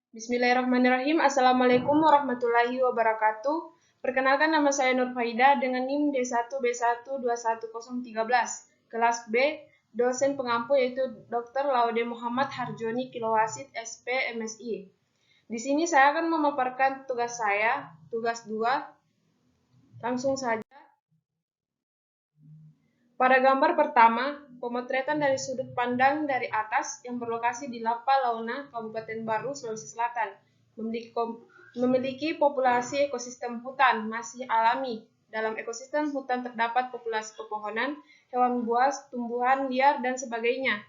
Bismillahirrahmanirrahim. Assalamualaikum warahmatullahi wabarakatuh. Perkenalkan, nama saya Nur Faida dengan NIM D1B1211013. Kelas B, dosen pengampu yaitu Dr. Laude Muhammad Harjoni Kilowasit SP MSI. Di sini saya akan memaparkan tugas saya, tugas 2. Langsung saja. Pada gambar pertama, pemotretan dari sudut pandang dari atas yang berlokasi di Lapa Launa, Kabupaten Baru, Sulawesi Selatan, memiliki populasi ekosistem hutan masih alami. Dalam ekosistem hutan terdapat populasi pepohonan, hewan buas, tumbuhan liar, dan sebagainya.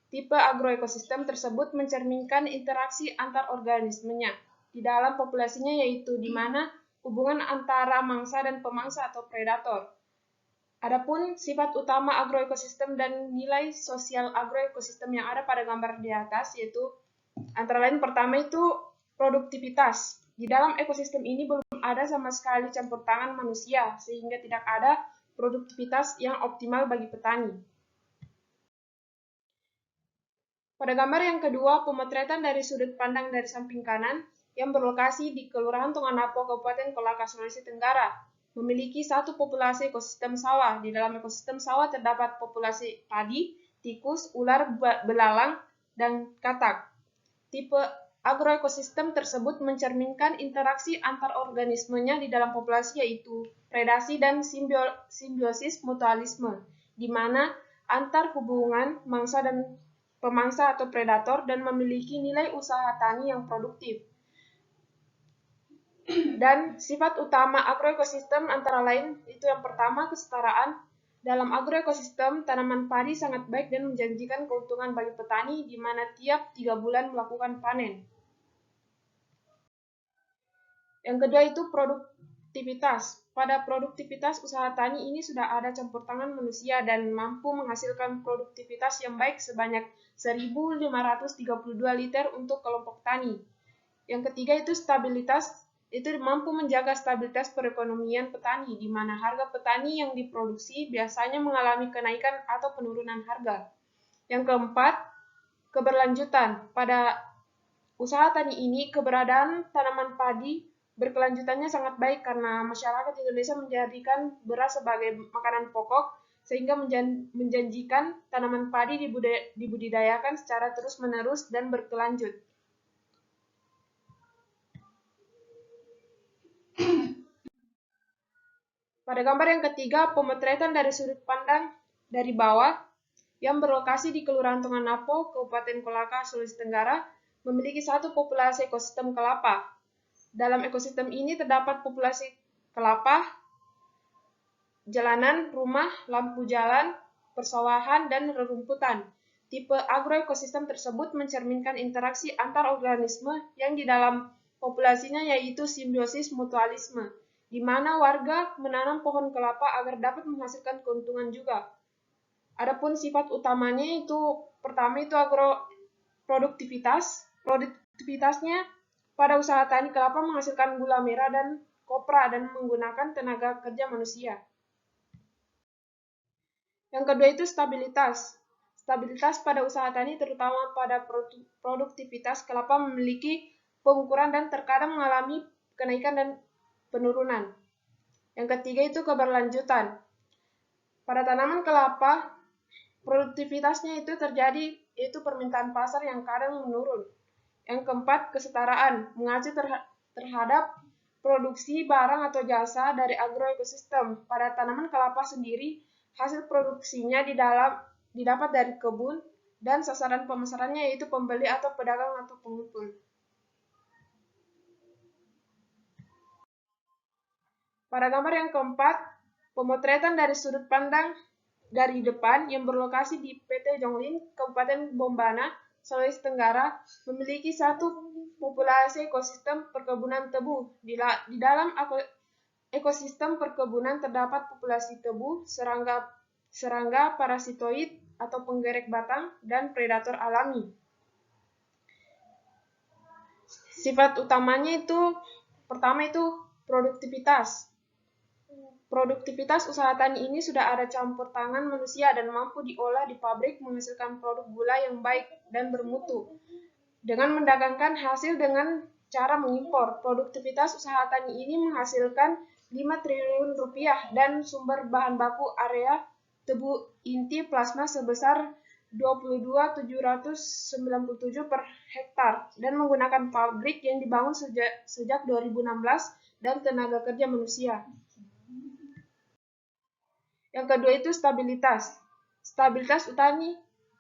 Tipe agroekosistem tersebut mencerminkan interaksi antar organismenya di dalam populasinya, yaitu di mana hubungan antara mangsa dan pemangsa atau predator. Adapun sifat utama agroekosistem dan nilai sosial agroekosistem yang ada pada gambar di atas, yaitu antara lain pertama itu produktivitas. Di dalam ekosistem ini belum ada sama sekali campur tangan manusia, sehingga tidak ada produktivitas yang optimal bagi petani. Pada gambar yang kedua, pemotretan dari sudut pandang dari samping kanan yang berlokasi di Kelurahan Tonganapo, Kabupaten Kolaka, Sulawesi Tenggara, memiliki satu populasi ekosistem sawah. Di dalam ekosistem sawah terdapat populasi padi, tikus, ular belalang, dan katak. Tipe agroekosistem tersebut mencerminkan interaksi antar organismenya di dalam populasi, yaitu predasi dan simbiosis mutualisme, di mana antar hubungan mangsa dan pemangsa atau predator dan memiliki nilai usaha tani yang produktif. Dan sifat utama agroekosistem antara lain itu yang pertama, kesetaraan. Dalam agroekosistem, tanaman padi sangat baik dan menjanjikan keuntungan bagi petani di mana tiap 3 bulan melakukan panen. Yang kedua itu produktivitas. Pada produktivitas usaha tani ini sudah ada campur tangan manusia dan mampu menghasilkan produktivitas yang baik sebanyak 1.532 liter untuk kelompok tani. Yang ketiga itu stabilitas. Itu mampu menjaga stabilitas perekonomian petani, di mana harga petani yang diproduksi biasanya mengalami kenaikan atau penurunan harga. Yang keempat, keberlanjutan. Pada usaha tani ini, keberadaan tanaman padi berkelanjutannya sangat baik karena masyarakat Indonesia menjadikan beras sebagai makanan pokok, sehingga menjanjikan tanaman padi dibudidayakan secara terus-menerus dan berkelanjut. Pada gambar yang ketiga, pemotretan dari sudut pandang dari bawah yang berlokasi di Kelurahan Tonganapo, Kabupaten Kolaka, Sulawesi Tenggara, memiliki satu populasi ekosistem kelapa. Dalam ekosistem ini terdapat populasi kelapa, jalanan, rumah, lampu jalan, persawahan, dan rerumputan. Tipe agroekosistem tersebut mencerminkan interaksi antar organisme yang di dalam populasinya, yaitu simbiosis mutualisme, di mana warga menanam pohon kelapa agar dapat menghasilkan keuntungan juga. Adapun sifat utamanya itu pertama itu agroproduktivitas. Produktivitasnya pada usaha tani kelapa menghasilkan gula merah dan kopra dan menggunakan tenaga kerja manusia. Yang kedua itu stabilitas. Stabilitas pada usaha tani terutama pada produktivitas kelapa memiliki pengukuran dan terkadang mengalami kenaikan dan penurunan. Yang ketiga itu keberlanjutan. Pada tanaman kelapa, produktivitasnya itu terjadi yaitu permintaan pasar yang kadang menurun. Yang keempat, kesetaraan, mengacu terhadap produksi barang atau jasa dari agroekosistem. Pada tanaman kelapa sendiri, hasil produksinya didapat dari kebun dan sasaran pemasarannya yaitu pembeli atau pedagang atau pengumpul. Pada gambar yang keempat, pemotretan dari sudut pandang dari depan yang berlokasi di PT Jonglin, Kabupaten Bombana, Sulawesi Tenggara, memiliki satu populasi ekosistem perkebunan tebu. Di dalam ekosistem perkebunan terdapat populasi tebu, serangga parasitoid atau penggerek batang, dan predator alami. Sifat utamanya itu pertama itu produktivitas. Produktivitas usaha tani ini sudah ada campur tangan manusia dan mampu diolah di pabrik menghasilkan produk gula yang baik dan bermutu. dengan mendagangkan hasil dengan cara mengimpor. Produktivitas usaha tani ini menghasilkan 5 triliun rupiah dan sumber bahan baku area tebu inti plasma sebesar 22.797 per hektar dan menggunakan pabrik yang dibangun sejak 2016 dan tenaga kerja manusia. Yang kedua itu stabilitas. Stabilitas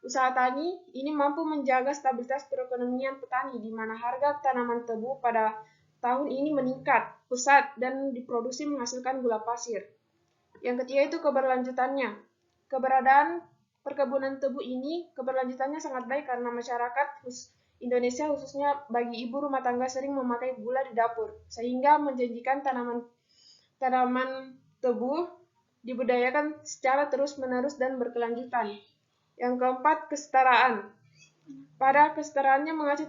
usaha tani ini mampu menjaga stabilitas perekonomian petani di mana harga tanaman tebu pada tahun ini meningkat pesat dan diproduksi menghasilkan gula pasir. Yang ketiga itu keberlanjutannya. Keberadaan perkebunan tebu ini keberlanjutannya sangat baik karena masyarakat Indonesia khususnya bagi ibu rumah tangga sering memakai gula di dapur, sehingga menjanjikan tanaman tebu dibudidayakan secara terus-menerus dan berkelanjutan. Yang keempat, kesetaraan. Pada kesetaraannya mengacu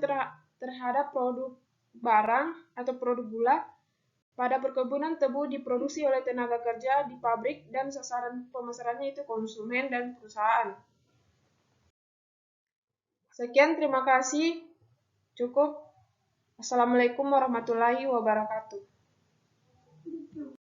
terhadap produk barang atau produk gula. Pada perkebunan tebu diproduksi oleh tenaga kerja di pabrik dan sasaran pemasarannya itu konsumen dan perusahaan. Sekian, terima kasih. Cukup. Assalamualaikum warahmatullahi wabarakatuh.